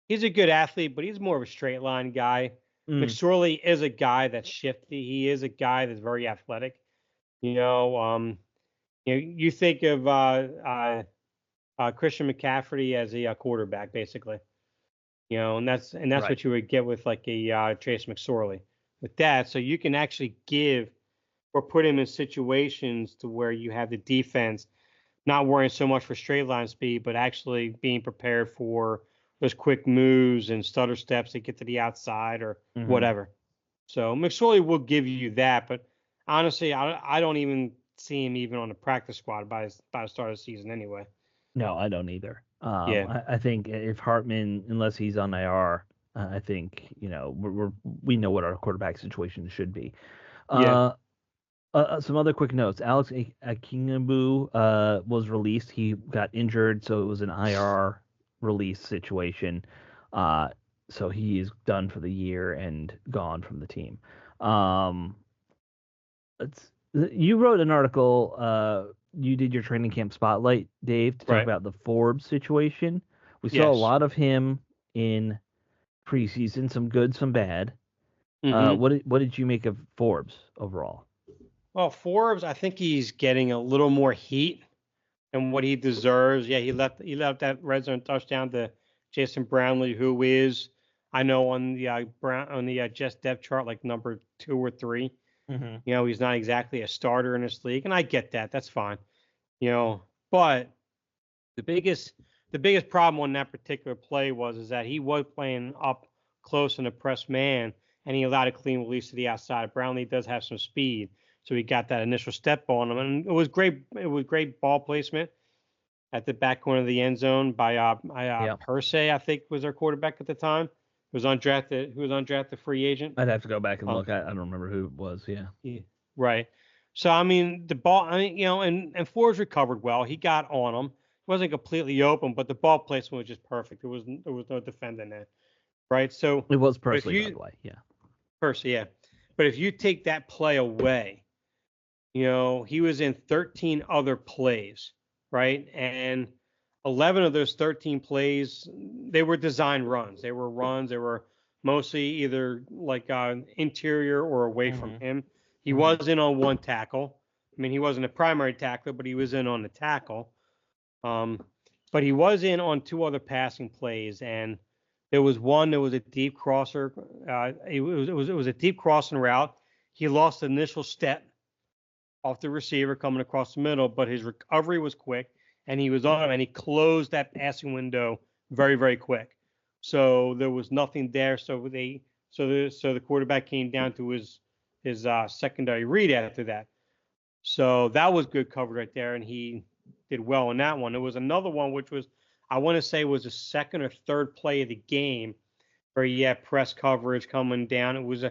He's a good athlete, but he's more of a straight line guy. McSorley is a guy that's shifty. He is a guy that's very athletic. You think of Christian McCaffrey as a quarterback, basically. And that's what you would get with like a Trace McSorley with that. So you can actually give or put him in situations to where you have the defense not worrying so much for straight line speed, but actually being prepared for those quick moves and stutter steps to get to the outside or whatever. So McSorley will give you that, but honestly, I don't even see him even on the practice squad by the start of the season anyway. No, I don't either. Yeah. I think if Hartman, unless he's on IR, I think we know what our quarterback situation should be. Yeah. Some other quick notes. Alex Akingabu was released. He got injured, so it was an IR release situation. Uh, so he is done for the year and gone from the team. Um, you wrote an article. You did your training camp spotlight, Dave, to talk Right. about the Forbes situation. We saw a Yes. lot of him in preseason, some good, some bad. Mm-hmm. What did you make of Forbes overall? Well, Forbes, I think he's getting a little more heat than what he deserves. Yeah, he left that red zone touchdown to Jason Brownlee, who is, I know, on the Jets depth chart like number 2 or 3. Mm-hmm. He's not exactly a starter in this league, and I get that. That's fine. But the biggest problem on that particular play is that he was playing up close in a press man, and he allowed a clean release to the outside. Brownlee does have some speed, so he got that initial step on him, and it was great. It was great ball placement at the back corner of the end zone by Yeah. Persay, I think was our quarterback at the time. Who was undrafted free agent. I'd have to go back and Um, look. I don't remember who it was. Yeah. yeah, right. So I mean, the ball. I mean, and Forbes recovered well. He got on him. It wasn't completely open, but the ball placement was just perfect. There was no defending that, right? So, It was but if Persley, by you the way. Yeah. Percy, yeah, but if you take that play away, he was in 13 other plays, right? And 11 of those 13 plays, they were design runs. They were runs. They were mostly either like interior or away from Mm-hmm. him. He Mm-hmm. was in on one tackle. I mean, he wasn't a primary tackler, but he was in on the tackle. But he was in on 2 other passing plays, and there was one that was a deep crosser. It was a deep crossing route. He lost the initial step off the receiver coming across the middle, but his recovery was quick, and he was on him, and he closed that passing window very, very quick. So there was nothing there. So the quarterback came down to his secondary read after that. So that was good coverage right there, and he did well in that one. There was another one which was, I want to say, was the second or third play of the game where he had press coverage coming down. It was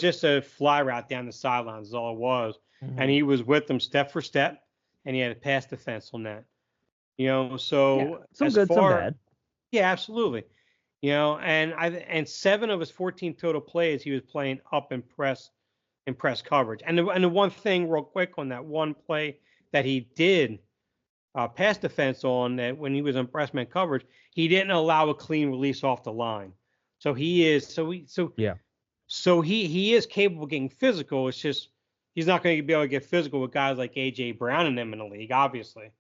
just a fly route down the sidelines is all it was, Mm-hmm. and he was with them step for step, and he had a pass defense on that. So Yeah. Some as good, some far, bad. yeah, absolutely. And 7 of his 14 total plays he was playing up in press coverage. And the one thing real quick on that one play that he did pass defense on, that when he was in press man coverage, he didn't allow a clean release off the line. So he is Yeah. so he is capable of getting physical. It's just he's not going to be able to get physical with guys like AJ Brown and them in the league, obviously.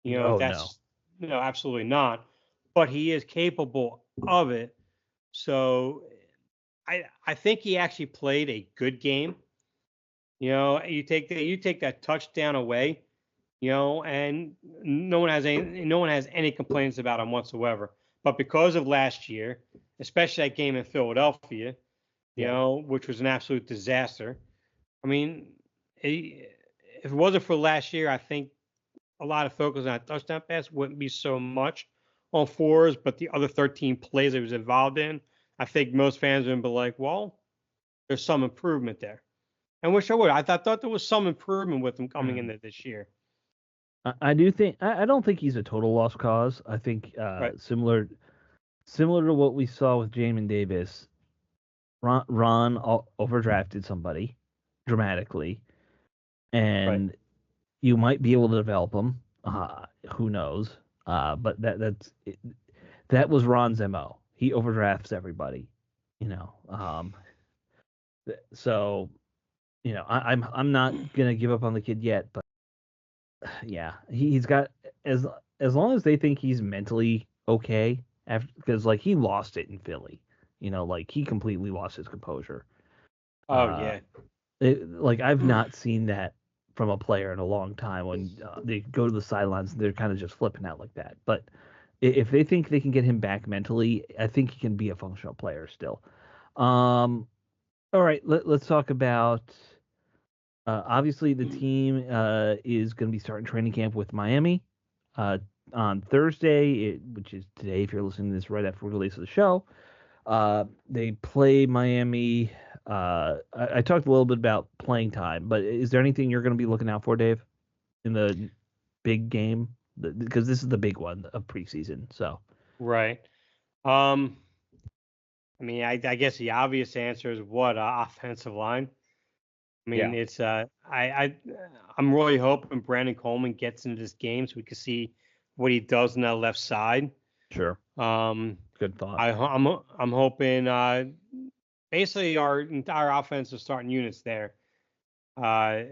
Oh no. That's absolutely not. But he is capable of it. So I think he actually played a good game. You take that touchdown away, and no one has any complaints about him whatsoever. But because of last year, especially that game in Philadelphia, which was an absolute disaster. I mean, if it wasn't for last year, I think a lot of focus on a touchdown pass wouldn't be so much on Forbes, but the other 13 plays he was involved in, I think most fans would be like, well, there's some improvement there. And which I would. I thought there was some improvement with him coming into this year. I do think I don't think he's a total lost cause. I think Right. similar to what we saw with Jamin Davis, Ron overdrafted somebody dramatically, Right. and you might be able to develop him. Who knows? But that was Ron's MO. He overdrafts everybody, you know. So I'm not gonna give up on the kid yet, but yeah, he's got as long as they think he's mentally okay after, because like he lost it in Philly, like he completely lost his composure. Oh Uh, yeah. like I've not seen that from a player in a long time when they go to the sidelines and they're kind of just flipping out like that. But if they think they can get him back mentally, I think he can be a functional player still. All right, let's talk about Obviously, the team is going to be starting training camp with Miami uh, on Thursday, which is today. If you're listening to this right after release of the show, they play Miami. I talked a little bit about playing time, but is there anything you're going to be looking out for, Dave, in the big game? Because this is the big one of preseason. So Right. Um, I mean, I guess the obvious answer is what offensive line. I yeah, mean, it's I'm really hoping Brandon Coleman gets into this game so we can see what he does on that left side. sure, Um, good thought. I'm hoping basically our entire offensive starting units there, uh,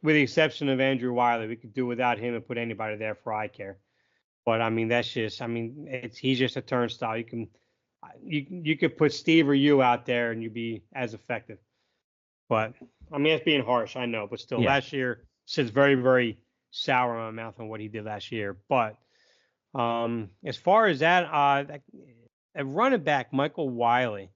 with the exception of Andrew Wiley, we could do without him and put anybody there for eye care. But I mean, that's just I mean, he's just a turnstile. You could put Steve or you out there and you'd be as effective. But I mean, that's being harsh, I know. But still, Yeah, last year sits very, very sour in my mouth on what he did last year. But as far as that at running back, Michael Wiley,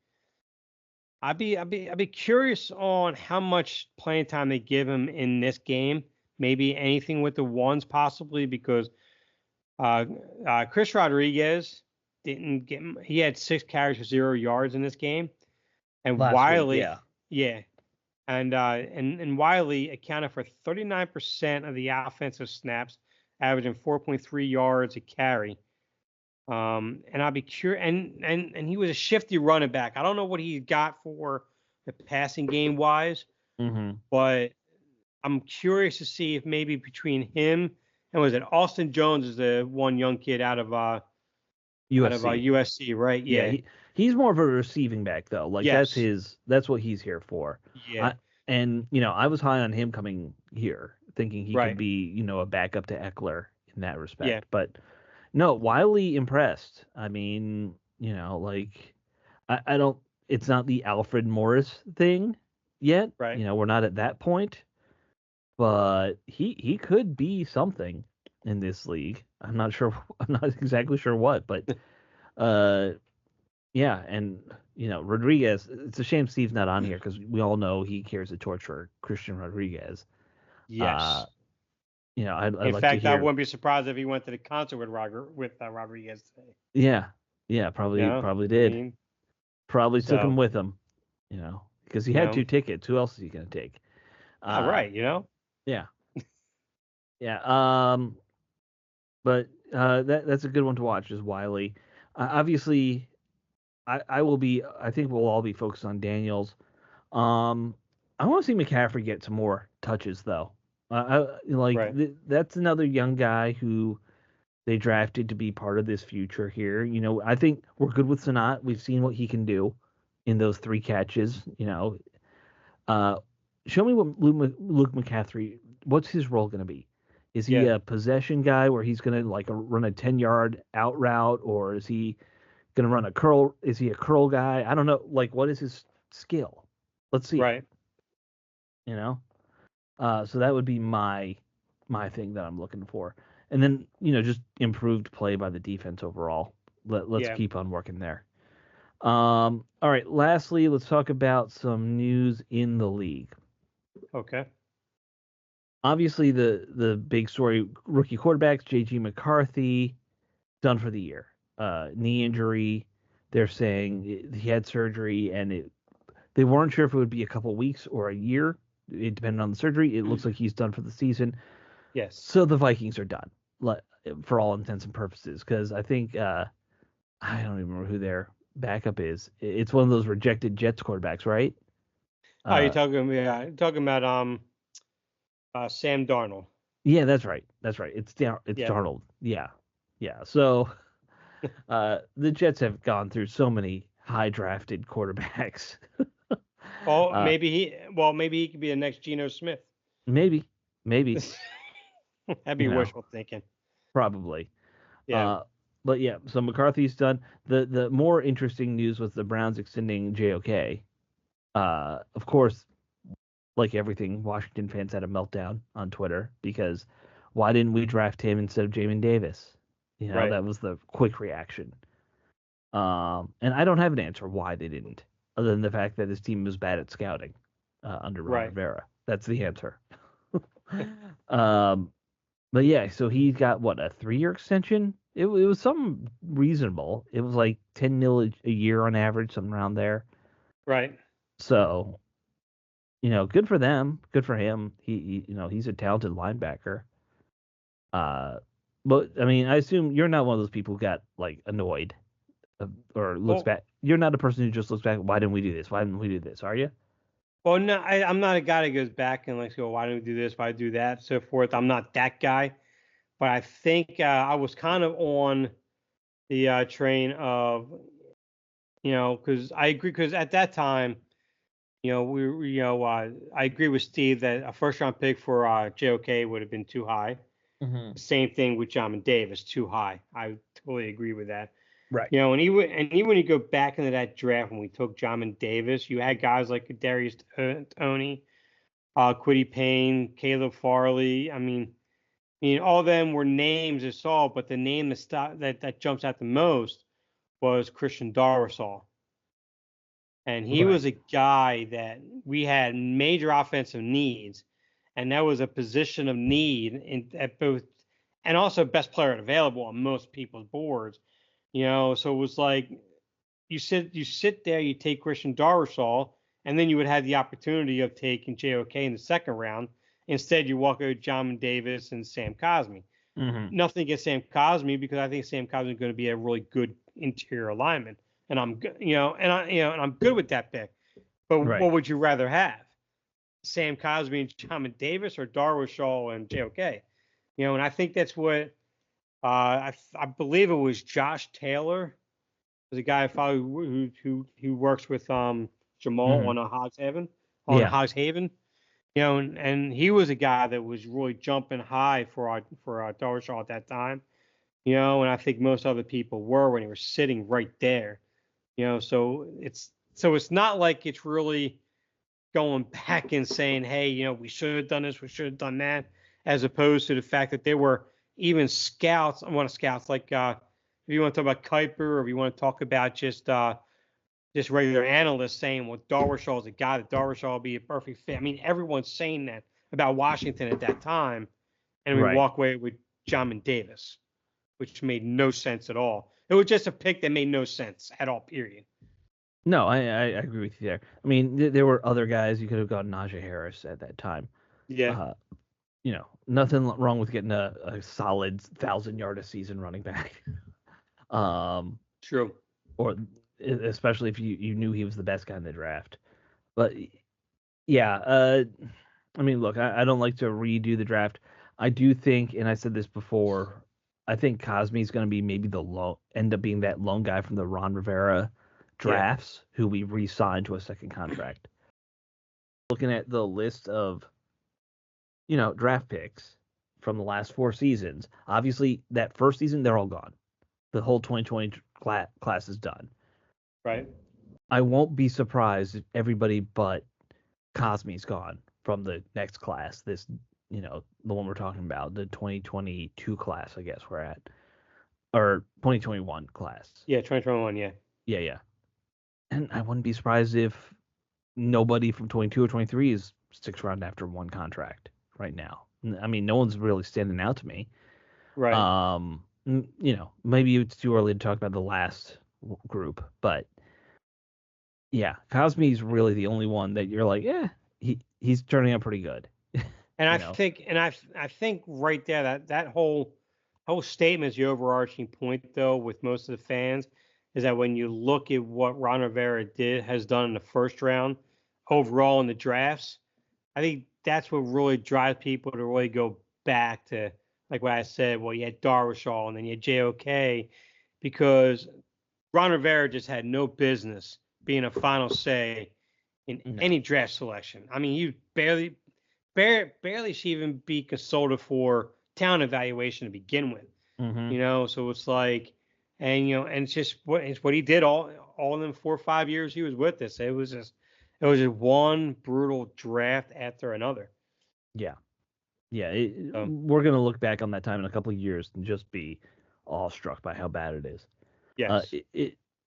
I'd be curious on how much playing time they give him in this game. Maybe anything with the ones, possibly because uh, Chris Rodriguez didn't get. He had 6 carries for 0 yards in this game, and last week. Wiley, Yeah, yeah, and Wiley accounted for 39% of the offensive snaps, averaging 4.3 yards a carry. And I'll be curious. And he was a shifty running back. I don't know what he got for the passing game wise, mm-hmm. but I'm curious to see if maybe between him and was it Austin Jones is the one young kid USC. USC, right? Yeah, Yeah. he's more of a receiving back though. Like Yes. that's what he's here for. Yeah. I and I was high on him coming here, thinking he could Right. be, a backup to Eckler in that Yeah. respect. But no, Wiley impressed. I mean, like I don't it's not the Alfred Morris thing yet. Right. We're not at that point, but he could be something in this league. I'm not sure I'm not exactly sure what, but uh yeah, and Rodriguez. It's a shame Steve's not on here because we all know he carries a torch for Christian Rodriguez. Uh, Yes. I'd In like to fact, I hear. wouldn't be surprised if he went to the concert with Rodriguez today. Yeah, yeah, You probably know, probably I did. mean, Probably took him so with him. Because he you had know, 2 tickets. Who else is he gonna take? all Uh, right, you know, yeah, yeah. But that's a good one to watch. Is Wiley. Obviously, I will be. I think we'll all be focused on Daniels. Um, I want to see McCaffrey get some more touches though. right, That's another young guy who they drafted to be part of this future here. I think we're good with Sanat. We've seen what he can do in those 3 catches. Uh, show me what Luke McCaffrey. What's his role going to be? Is he yeah, a possession guy where he's going to like run a 10-yard out route, or is he going to run a curl? Is he a curl guy? I don't know. Like, what is his skill? Let's see it. right, You know. So that would be my thing that I'm looking for. And then, just improved play by the defense overall. Let's yeah, keep on working there. All right. Lastly, let's talk about some news in the league. okay, Obviously, the big story: rookie quarterbacks, J.G. McCarthy, done for the year. Knee injury. They're saying he had surgery, and they weren't sure if it would be a couple weeks or a year. It depended on the surgery. It looks like he's done for the season. yes. So the Vikings are done, for all intents and purposes, because I think I don't even remember who their backup is. It's one of those rejected Jets quarterbacks, right? Oh, Uh, you're talking about Sam Darnold. yeah, that's right. That's right. It's Yeah. Darnold. Yeah, yeah. So the Jets have gone through so many high drafted quarterbacks. Oh, uh, maybe he could be the next Geno Smith. maybe, maybe, That'd be you know, wishful thinking. probably. Yeah. Uh, but yeah, so McCarthy's done. The more interesting news was the Browns extending JOK. Of course, like everything, Washington fans had a meltdown on Twitter because why didn't we draft him instead of Jamin Davis? Right. That was the quick reaction. And I don't have an answer why they didn't, other than the fact that his team was bad at scouting under Ron Right. Rivera. That's the answer. um, but yeah, so he got what, a 3-year extension? It was something reasonable. It was like 10 mil a year on average, something around there. Right. So, good for them. Good for him. He's a talented linebacker. Uh, but I mean, I assume you're not one of those people who got like annoyed or looks Well, back. You're not a person who just looks back. Why didn't we do this? Why didn't we do this? Are you? well, no, I'm not a guy that goes back and like, go, why don't we do this? Why do that? So forth. I'm not that guy. But I think I was kind of on the train of, because I agree. Because at that time, I agree with Steve that a first round pick for JOK would have been too high. Mm-hmm. Same thing with Jamin Davis, too high. I totally agree with that. Right. And even when you go back into that draft when we took Jamin Davis, you had guys like Darius Tony, Quiddy Payne, Caleb Farley. I mean, all of them were names I saw, but the name that jumps out the most was Christian Darrisaw. And he Right. was a guy that we had major offensive needs, and that was a position of need at both, and also best player available on most people's boards. So it was like you sit there, you take Christian Darrisaw, and then you would have the opportunity of taking JOK in the second round. Instead, you walk out with John Davis and Sam Cosmi. Mm-hmm. Nothing against Sam Cosmi because I think Sam Cosmi is going to be a really good interior lineman, and I'm good with that pick. But Right. what would you rather have, Sam Cosmi and John Davis, or Darwish and JOK? And I think that's what I believe it was Josh Taylor, was a guy I follow who works with Jamal Mm-hmm. on Yeah. Hogs Haven. And he was a guy that was really jumping high for Darshaw at that time. And I think most other people were when he was sitting right there. So it's not like it's really going back and saying, hey, we should have done this, we should have done that, as opposed to the fact that there were even scouts. I want to scouts like if you want to talk about Kuiper, or if you want to talk about just regular analysts saying, well, Darwish is a guy that Darwish will be a perfect fit. I mean, everyone's saying that about Washington at that time, and we Right. walk away with Jamin Davis, which made no sense at all. It was just a pick that made no sense at all, period. No, I agree with you there. I mean, there were other guys you could have gotten Najee Harris at that time. Yeah, Uh, nothing wrong with getting a solid 1,000 yard a season running back. um, true. or especially if you knew he was the best guy in the draft. But yeah, I mean, look, I don't like to redo the draft. I do think, and I said this before, I think Cosmi's going to be maybe end up being that lone guy from the Ron Rivera Yeah, drafts who we re-signed to a second contract. Looking at the list of draft picks from the last 4 seasons, obviously that first season they're all gone. The whole 2020 class is done. right. I won't be surprised if everybody but Cosmi's gone from the next class. The one we're talking about, the 2022 class, I guess we're at, or 2021 class. Yeah, 2021. Yeah, Yeah, yeah. And I wouldn't be surprised if nobody from 22 or 23 sticks around after one contract right now. I mean, no one's really standing out to me. right. Maybe it's too early to talk about the last group, but yeah, Cosmi's really the only one that you're like, yeah, he's turning out pretty good. And I you know. think, and I think right there that whole statement is the overarching point, though, with most of the fans, is that when you look at what Ron Rivera has done in the first round overall in the drafts, I think that's what really drives people to really go back to, like what I said. Well, you had Darvish and then you had JOK, because Ron Rivera just had no business being a final say in No. any draft selection. I mean, you barely should even be consulted for talent evaluation to begin with. Mm-hmm. So it's like, and it's what he did all in them 4 or 5 years he was with us. It was just one brutal draft after another. Yeah. Yeah. So We're gonna look back on that time in a couple of years and just be awestruck by how bad it is. yes,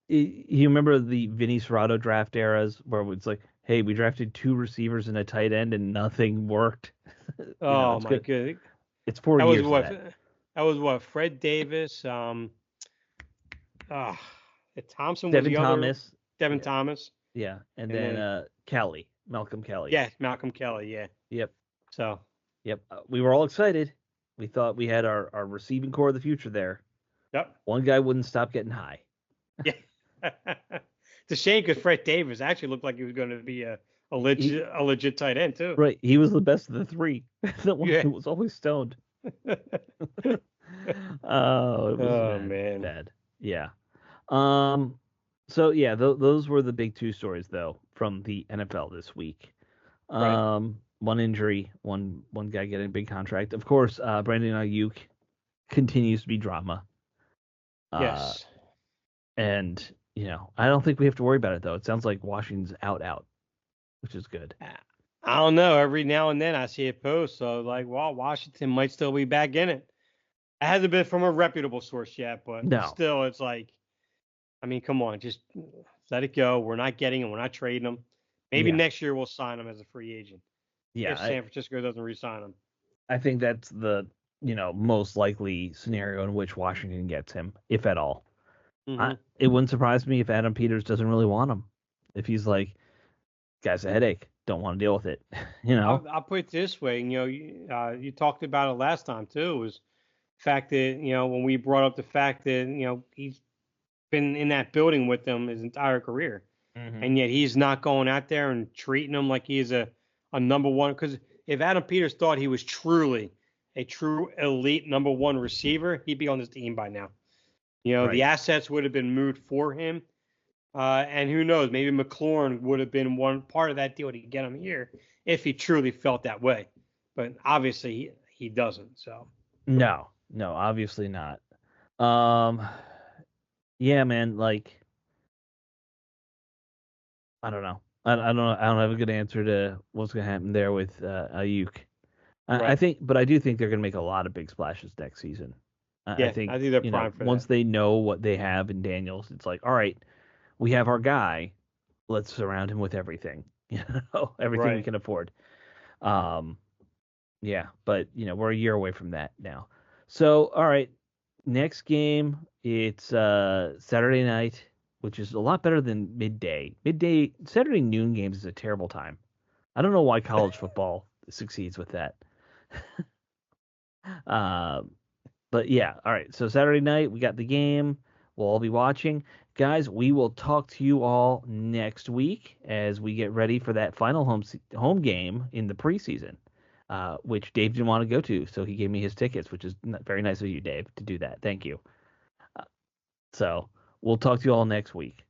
You remember the Vinny Serrato draft eras where it's like hey, we drafted 2 receivers and a tight end and nothing worked. Oh It's my good. good. It's 4 That was years of what that. that was what Fred Davis. Uh, Thompson was Devin the other. Thomas. Devin Yeah. Thomas, Yeah. And and then then Kelly, Malcolm Kelly. yeah, Malcolm Kelly. Yeah. Yep. So Yep. We were all excited. We thought we had our receiving core of the future there. yep. One guy wouldn't stop getting high. Yeah. It's a shame because Fred Davis actually looked like he was going to be a He, legit tight end too. right. He was the best of the 3. The one Yeah. who was always stoned. Oh, it was Oh bad. man. Bad. Yeah. So yeah, those were the big 2 stories though from the NFL this week. Right. One injury, one guy getting a big contract. Of course, Brandon Ayuk continues to be drama. Yes. And I don't think we have to worry about it though. It sounds like Washington's out, which is good. I don't know. Every now and then I see a post, so like, well, Washington might still be back in it. It hasn't been from a reputable source yet, but No. still, it's like, I mean, come on, just let it go. We're not getting him. We're not trading him. Maybe Yeah. next year we'll sign him as a free agent. Yeah, If San Francisco doesn't re-sign him. I think that's the most likely scenario in which Washington gets him, if at all. Mm-hmm. It wouldn't surprise me if Adam Peters doesn't really want him. If he's like, guy's a headache, don't want to deal with it. I'll put it this way. You talked about it last time too. Was the fact that when we brought up the fact that he's been in that building with them his entire career, and yet he's not going out there and treating him like he's a number one. Because if Adam Peters thought he was truly a true elite number one receiver, he'd be on this team by now. Right. The assets would have been moved for him. And who knows, maybe McLaurin would have been one part of that deal to get him here if he truly felt that way. But obviously he doesn't. So no, obviously not. Yeah, man, like I don't know. I don't know. I don't have a good answer to what's gonna happen there with Ayuk. I think, but I do think they're gonna make a lot of big splashes next season. Yeah, I think they're prime for once that. they know what they have in Daniels, it's like, all right, we have our guy. Let's surround him with everything. Everything we can afford. Yeah, but we're a year away from that now. So, all right, next game, it's Saturday night, which is a lot better than midday. Midday Saturday noon games is a terrible time. I don't know why college football succeeds with that. But yeah, all right. So Saturday night we got the game. We'll all be watching. Guys, we will talk to you all next week as we get ready for that final home game in the preseason, which Dave didn't want to go to, so he gave me his tickets, which is very nice of you, Dave, to do that. Thank you. So we'll talk to you all next week.